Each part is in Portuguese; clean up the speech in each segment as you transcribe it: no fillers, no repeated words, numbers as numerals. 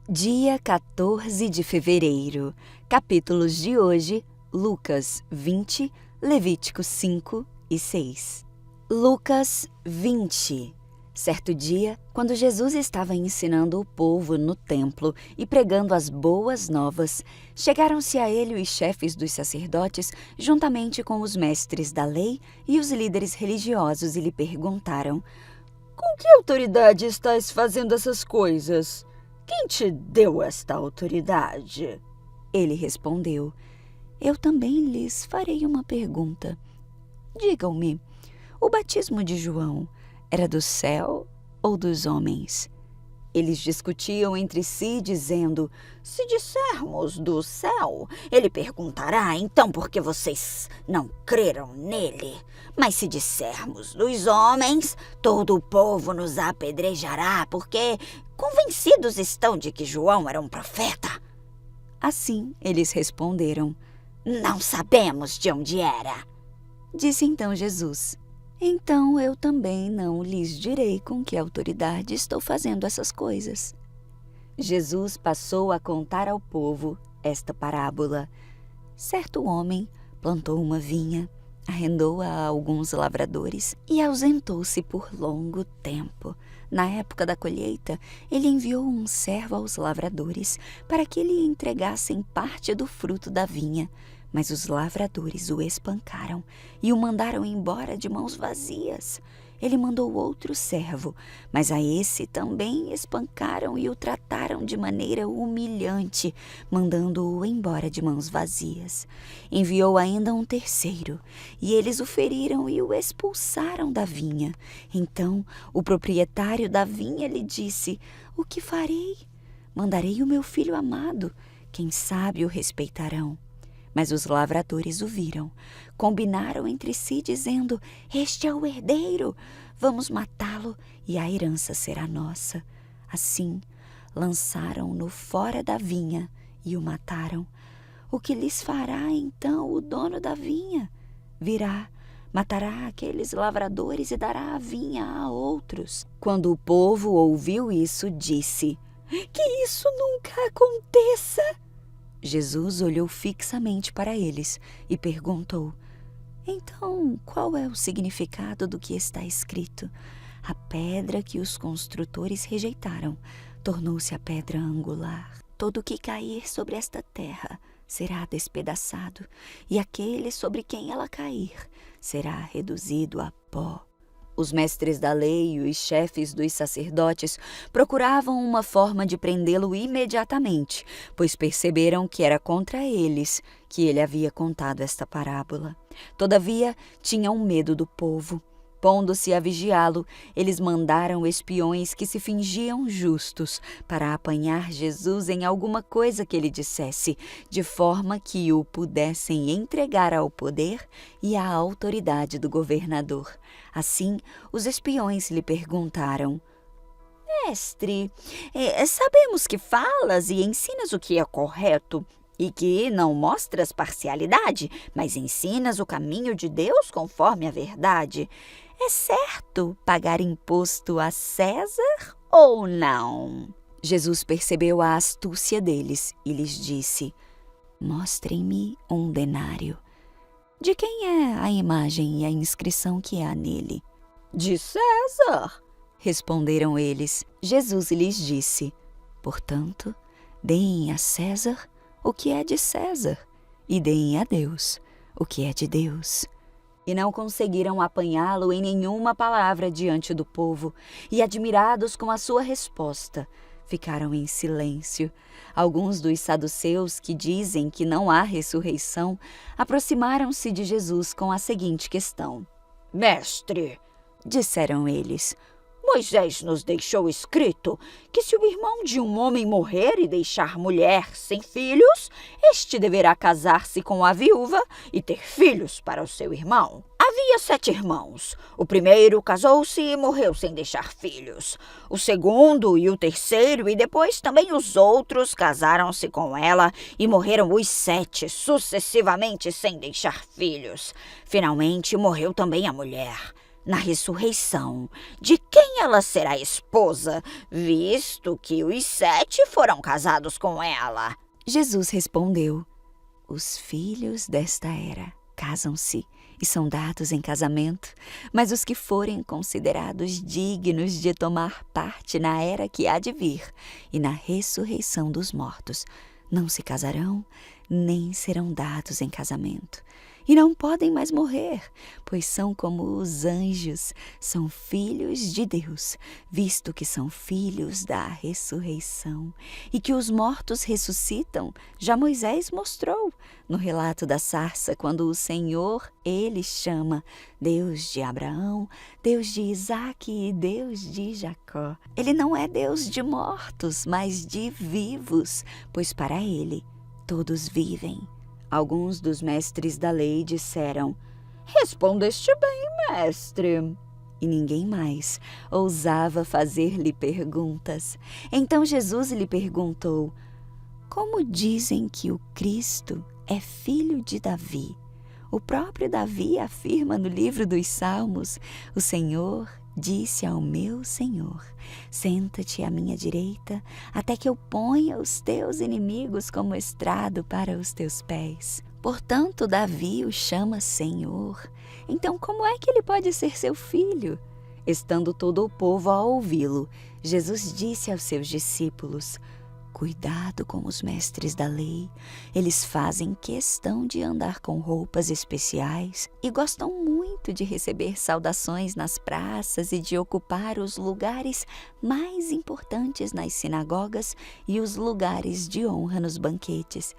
Dia 14 de fevereiro. Capítulos de hoje: Lucas 20, Levítico 5 e 6. Lucas 20. Certo dia, quando Jesus estava ensinando o povo no templo e pregando as boas novas, chegaram-se a ele os chefes dos sacerdotes, juntamente com os mestres da lei e os líderes religiosos, e lhe perguntaram: Com que autoridade estás fazendo essas coisas? Quem te deu esta autoridade? Ele respondeu: Eu também lhes farei uma pergunta. Digam-me, o batismo de João era do céu ou dos homens? Eles discutiam entre si, dizendo: Se dissermos do céu, ele perguntará, então por que vocês não creram nele? Mas se dissermos dos homens, todo o povo nos apedrejará, porque convencidos estão de que João era um profeta. Assim eles responderam: Não sabemos de onde era. Disse então Jesus: Então eu também não lhes direi com que autoridade estou fazendo essas coisas. Jesus passou a contar ao povo esta parábola. Certo homem plantou uma vinha, arrendou-a a alguns lavradores e ausentou-se por longo tempo. Na época da colheita, ele enviou um servo aos lavradores para que lhe entregassem parte do fruto da vinha. Mas os lavradores o espancaram e o mandaram embora de mãos vazias. Ele mandou outro servo, mas a esse também espancaram e o trataram de maneira humilhante, mandando-o embora de mãos vazias. Enviou ainda um terceiro, e eles o feriram e o expulsaram da vinha. Então o proprietário da vinha lhe disse: O que farei? Mandarei o meu filho amado, quem sabe o respeitarão. Mas os lavradores o viram, combinaram entre si, dizendo: Este é o herdeiro, vamos matá-lo e a herança será nossa. Assim, lançaram-no fora da vinha e o mataram. O que lhes fará então o dono da vinha? Virá, matará aqueles lavradores e dará a vinha a outros. Quando o povo ouviu isso, disse: Que isso nunca aconteça! Jesus olhou fixamente para eles e perguntou: Então, qual é o significado do que está escrito? A pedra que os construtores rejeitaram tornou-se a pedra angular. Todo o que cair sobre esta terra será despedaçado, e aquele sobre quem ela cair será reduzido a pó. Os mestres da lei e os chefes dos sacerdotes procuravam uma forma de prendê-lo imediatamente, pois perceberam que era contra eles que ele havia contado esta parábola. Todavia, tinham medo do povo. Pondo-se a vigiá-lo, eles mandaram espiões que se fingiam justos para apanhar Jesus em alguma coisa que ele dissesse, de forma que o pudessem entregar ao poder e à autoridade do governador. Assim, os espiões lhe perguntaram: Mestre, sabemos que falas e ensinas o que é correto e que não mostras parcialidade, mas ensinas o caminho de Deus conforme a verdade. É certo pagar imposto a César ou não? Jesus percebeu a astúcia deles e lhes disse: Mostrem-me um denário. De quem é a imagem e a inscrição que há nele? De César, responderam eles. Jesus lhes disse: Portanto, deem a César o que é de César, e deem a Deus o que é de Deus. E não conseguiram apanhá-lo em nenhuma palavra diante do povo, e admirados com a sua resposta, ficaram em silêncio. Alguns dos saduceus, que dizem que não há ressurreição, aproximaram-se de Jesus com a seguinte questão: Mestre, disseram eles, Moisés nos deixou escrito que se o irmão de um homem morrer e deixar mulher sem filhos, este deverá casar-se com a viúva e ter filhos para o seu irmão. Havia 7 irmãos. O primeiro casou-se e morreu sem deixar filhos. O segundo e o terceiro e depois também os outros casaram-se com ela e morreram os 7 sucessivamente sem deixar filhos. Finalmente morreu também a mulher. na ressurreição, de quem ela será esposa, visto que os 7 foram casados com ela? Jesus respondeu: os filhos desta era casam-se e são dados em casamento, mas os que forem considerados dignos de tomar parte na era que há de vir e na ressurreição dos mortos não se casarão, nem serão dados em casamento. E não podem mais morrer, pois são como os anjos, são filhos de Deus, visto que são filhos da ressurreição. E que os mortos ressuscitam, já Moisés mostrou no relato da sarça, quando o Senhor, ele chama Deus de Abraão, Deus de Isaque e Deus de Jacó. Ele não é Deus de mortos, mas de vivos, pois para ele todos vivem. Alguns dos mestres da lei disseram: respondeste bem, mestre. E ninguém mais ousava fazer-lhe perguntas. Então Jesus lhe perguntou: como dizem que o Cristo é filho de Davi? O próprio Davi afirma no livro dos Salmos: o Senhor disse ao meu Senhor: senta-te à minha direita, até que eu ponha os teus inimigos como estrado para os teus pés. Portanto, Davi o chama Senhor. Então, como é que ele pode ser seu filho? Estando todo o povo a ouvi-lo, Jesus disse aos seus discípulos: cuidado com os mestres da lei. Eles fazem questão de andar com roupas especiais e gostam muito de receber saudações nas praças e de ocupar os lugares mais importantes nas sinagogas e os lugares de honra nos banquetes.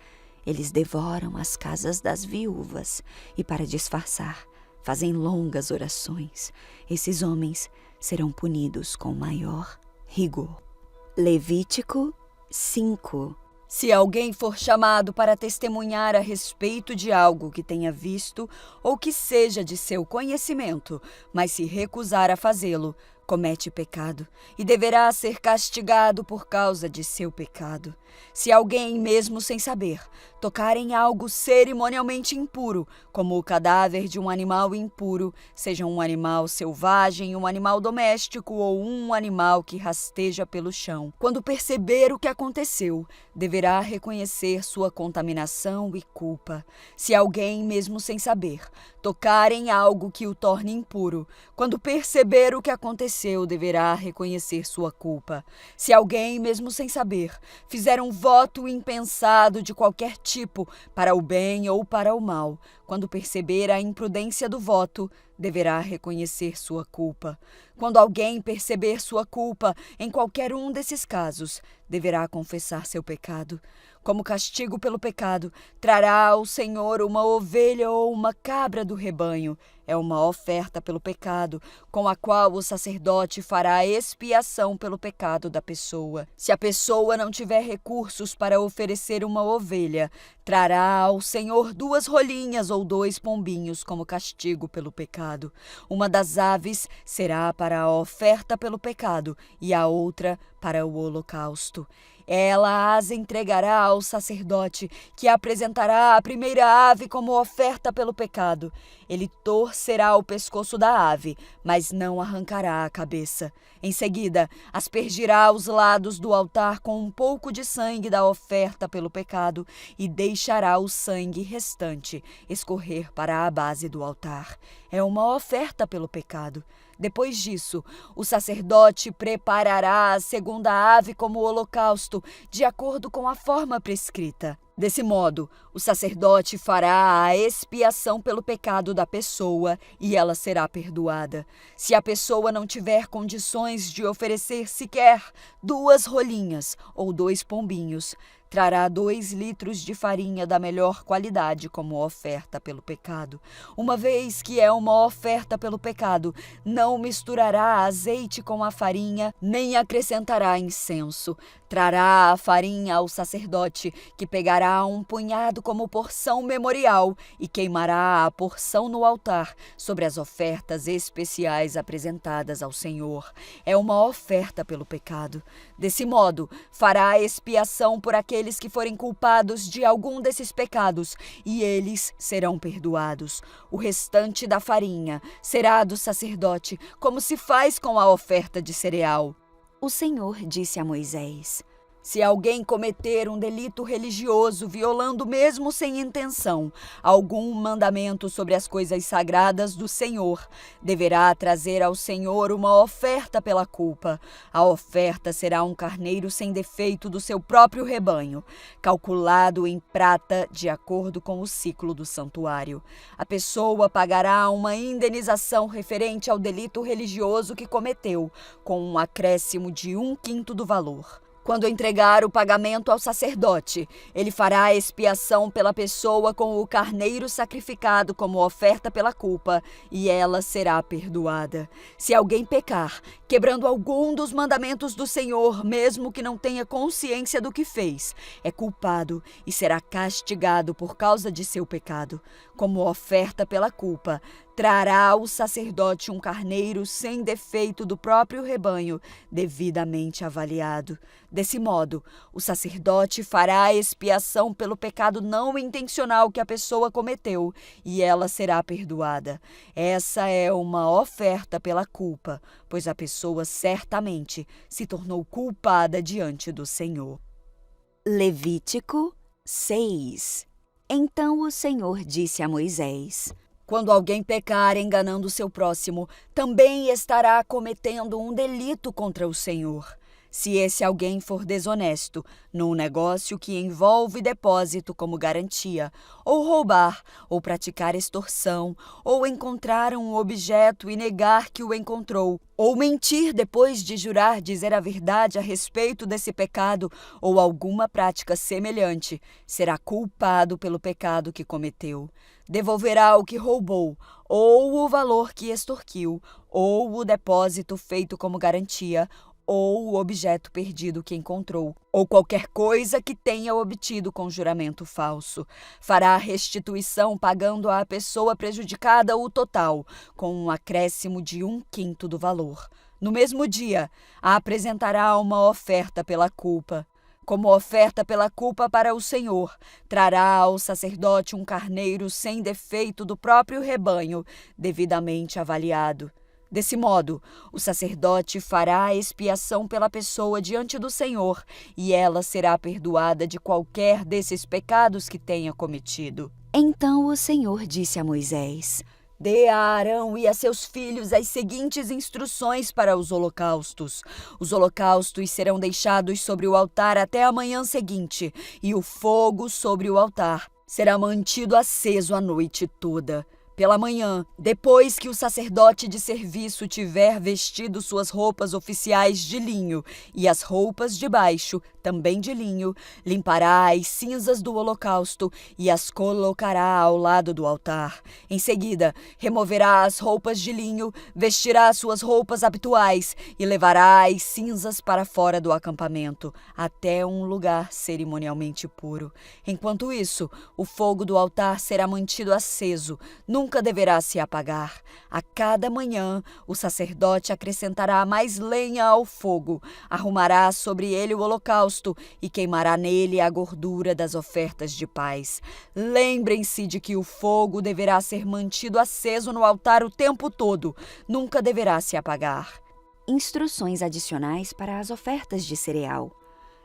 Eles devoram as casas das viúvas e, para disfarçar, fazem longas orações. Esses homens serão punidos com maior rigor. Levítico 5. Se alguém for chamado para testemunhar a respeito de algo que tenha visto ou que seja de seu conhecimento, mas se recusar a fazê-lo, comete pecado e deverá ser castigado por causa de seu pecado. Se alguém, mesmo sem saber, tocar em algo cerimonialmente impuro, como o cadáver de um animal impuro, seja um animal selvagem, um animal doméstico ou um animal que rasteja pelo chão, quando perceber o que aconteceu, deverá reconhecer sua contaminação e culpa. Se alguém, mesmo sem saber, tocar em algo que o torne impuro, quando perceber o que aconteceu, deverá reconhecer sua culpa. Se alguém, mesmo sem saber, fizer um voto impensado de qualquer tipo, para o bem ou para o mal, quando perceber a imprudência do voto, deverá reconhecer sua culpa. Quando alguém perceber sua culpa em qualquer um desses casos, deverá confessar seu pecado. Como castigo pelo pecado, trará ao Senhor uma ovelha ou uma cabra do rebanho. É uma oferta pelo pecado, com a qual o sacerdote fará expiação pelo pecado da pessoa. Se a pessoa não tiver recursos para oferecer uma ovelha, trará ao Senhor 2 rolinhas ou 2 pombinhos como castigo pelo pecado. Uma das aves será para a oferta pelo pecado e a outra para o holocausto. Ela as entregará ao sacerdote, que apresentará a primeira ave como oferta pelo pecado. Ele torcerá o pescoço da ave, mas não arrancará a cabeça. Em seguida, aspergirá aos lados do altar com um pouco de sangue da oferta pelo pecado e deixará o sangue restante escorrer para a base do altar. É uma oferta pelo pecado. Depois disso, o sacerdote preparará a segunda ave como holocausto, de acordo com a forma prescrita. Desse modo, o sacerdote fará a expiação pelo pecado da pessoa e ela será perdoada. Se a pessoa não tiver condições de oferecer sequer 2 rolinhas ou 2 pombinhos, trará 2 litros de farinha da melhor qualidade como oferta pelo pecado. Uma vez que é uma oferta pelo pecado, não misturará azeite com a farinha, nem acrescentará incenso. Trará a farinha ao sacerdote, que pegará um punhado como porção memorial e queimará a porção no altar sobre as ofertas especiais apresentadas ao Senhor. É uma oferta pelo pecado. Desse modo, fará expiação por aquele aqueles que forem culpados de algum desses pecados, e eles serão perdoados. O restante da farinha será do sacerdote, como se faz com a oferta de cereal. O Senhor disse a Moisés: se alguém cometer um delito religioso, violando mesmo sem intenção algum mandamento sobre as coisas sagradas do Senhor, deverá trazer ao Senhor uma oferta pela culpa. A oferta será um carneiro sem defeito do seu próprio rebanho, calculado em prata de acordo com o ciclo do santuário. A pessoa pagará uma indenização referente ao delito religioso que cometeu, com um acréscimo de 1/5 do valor. Quando entregar o pagamento ao sacerdote, ele fará expiação pela pessoa com o carneiro sacrificado como oferta pela culpa, e ela será perdoada. Se alguém pecar, quebrando algum dos mandamentos do Senhor, mesmo que não tenha consciência do que fez, é culpado e será castigado por causa de seu pecado. Como oferta pela culpa, trará o sacerdote um carneiro sem defeito do próprio rebanho, devidamente avaliado. Desse modo, o sacerdote fará expiação pelo pecado não intencional que a pessoa cometeu, e ela será perdoada. Essa é uma oferta pela culpa, pois a pessoa certamente se tornou culpada diante do Senhor. Levítico 6. Então o Senhor disse a Moisés: quando alguém pecar enganando seu próximo, também estará cometendo um delito contra o Senhor. Se esse alguém for desonesto num negócio que envolve depósito como garantia, ou roubar, ou praticar extorsão, ou encontrar um objeto e negar que o encontrou, ou mentir depois de jurar dizer a verdade a respeito desse pecado, ou alguma prática semelhante, será culpado pelo pecado que cometeu. Devolverá o que roubou, ou o valor que extorquiu, ou o depósito feito como garantia, ou o objeto perdido que encontrou, ou qualquer coisa que tenha obtido com juramento falso. Fará restituição pagando à pessoa prejudicada o total, com um acréscimo de 1/5 do valor. No mesmo dia, apresentará uma oferta pela culpa. Como oferta pela culpa para o Senhor, trará ao sacerdote um carneiro sem defeito do próprio rebanho, devidamente avaliado. Desse modo, o sacerdote fará a expiação pela pessoa diante do Senhor, e ela será perdoada de qualquer desses pecados que tenha cometido. Então o Senhor disse a Moisés: dê a Arão e a seus filhos as seguintes instruções para os holocaustos. Os holocaustos serão deixados sobre o altar até a manhã seguinte, e o fogo sobre o altar será mantido aceso a noite toda. Pela manhã, depois que o sacerdote de serviço tiver vestido suas roupas oficiais de linho e as roupas de baixo, também de linho, limpará as cinzas do holocausto e as colocará ao lado do altar. Em seguida, removerá as roupas de linho, vestirá suas roupas habituais e levará as cinzas para fora do acampamento, até um lugar cerimonialmente puro. Enquanto isso, o fogo do altar será mantido aceso, nunca deverá se apagar. A cada manhã, o sacerdote acrescentará mais lenha ao fogo, arrumará sobre ele o holocausto e queimará nele a gordura das ofertas de paz. Lembrem-se de que o fogo deverá ser mantido aceso no altar o tempo todo, nunca deverá se apagar. Instruções adicionais para as ofertas de cereal.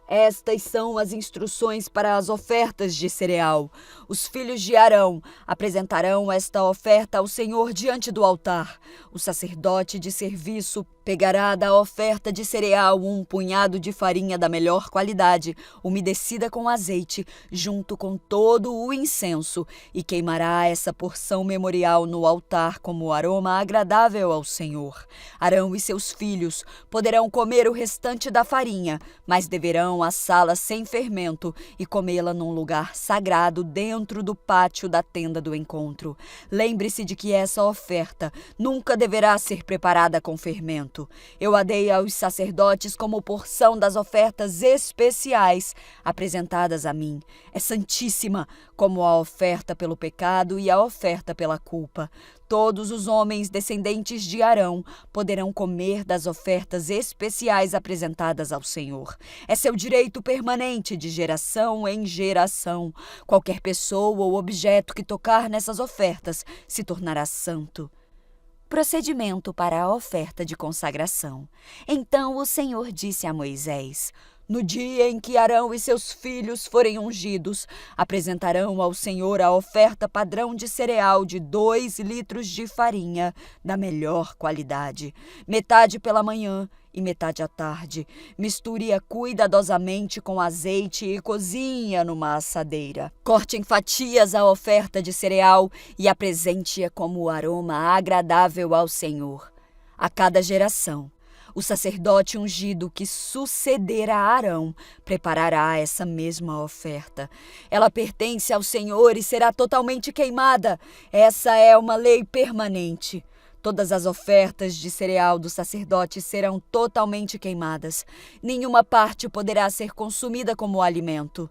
Estas são as instruções para as ofertas de cereal. Os filhos de Arão apresentarão esta oferta ao Senhor diante do altar. O sacerdote de serviço pegará da oferta de cereal um punhado de farinha da melhor qualidade, umedecida com azeite, junto com todo o incenso, e queimará essa porção memorial no altar como aroma agradável ao Senhor. Arão e seus filhos poderão comer o restante da farinha, mas deverão assá-la sem fermento e comê-la num lugar sagrado dentro do pátio da tenda do encontro. Lembre-se de que essa oferta nunca deverá ser preparada com fermento. Eu a dei aos sacerdotes como porção das ofertas especiais apresentadas a mim. É santíssima, como a oferta pelo pecado e a oferta pela culpa. todos os homens descendentes de Arão poderão comer das ofertas especiais apresentadas ao Senhor. É seu direito permanente de geração em geração. Qualquer pessoa ou objeto que tocar nessas ofertas se tornará santo. Procedimento para a oferta de consagração. Então o Senhor disse a Moisés: no dia em que Arão e seus filhos forem ungidos, apresentarão ao Senhor a oferta padrão de cereal de 2 litros de farinha da melhor qualidade, metade pela manhã e metade à tarde. Misture-a cuidadosamente com azeite e cozinhe-a numa assadeira. Corte em fatias a oferta de cereal e apresente-a como aroma agradável ao Senhor. A cada geração, o sacerdote ungido que suceder a Arão preparará essa mesma oferta. Ela pertence ao Senhor e será totalmente queimada. Essa é uma lei permanente. Todas as ofertas de cereal do sacerdote serão totalmente queimadas. Nenhuma parte poderá ser consumida como alimento.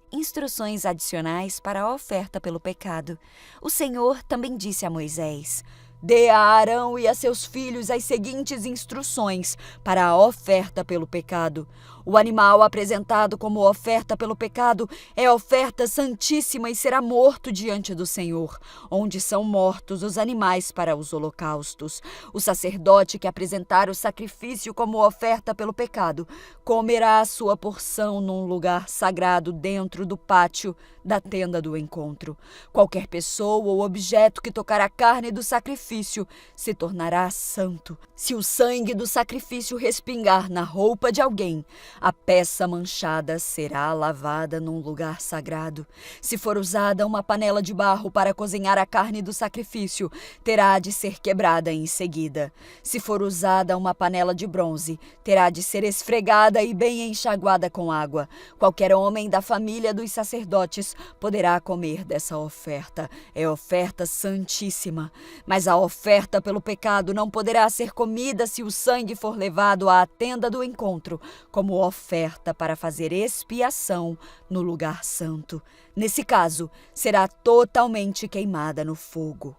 Instruções adicionais para a oferta pelo pecado. O Senhor também disse a Moisés: dê a Arão e a seus filhos as seguintes instruções para a oferta pelo pecado. O animal apresentado como oferta pelo pecado é oferta santíssima e será morto diante do Senhor, onde são mortos os animais para os holocaustos. O sacerdote que apresentar o sacrifício como oferta pelo pecado comerá a sua porção num lugar sagrado dentro do pátio da tenda do encontro. Qualquer pessoa ou objeto que tocar a carne do sacrifício se tornará santo. Se o sangue do sacrifício respingar na roupa de alguém, a peça manchada será lavada num lugar sagrado. Se for usada uma panela de barro para cozinhar a carne do sacrifício, terá de ser quebrada em seguida. Se for usada uma panela de bronze, terá de ser esfregada e bem enxaguada com água. Qualquer homem da família dos sacerdotes poderá comer dessa oferta. É oferta santíssima. Mas a oferta pelo pecado não poderá ser comida se o sangue for levado à tenda do encontro como oferta para fazer expiação no lugar santo. Nesse caso, será totalmente queimada no fogo.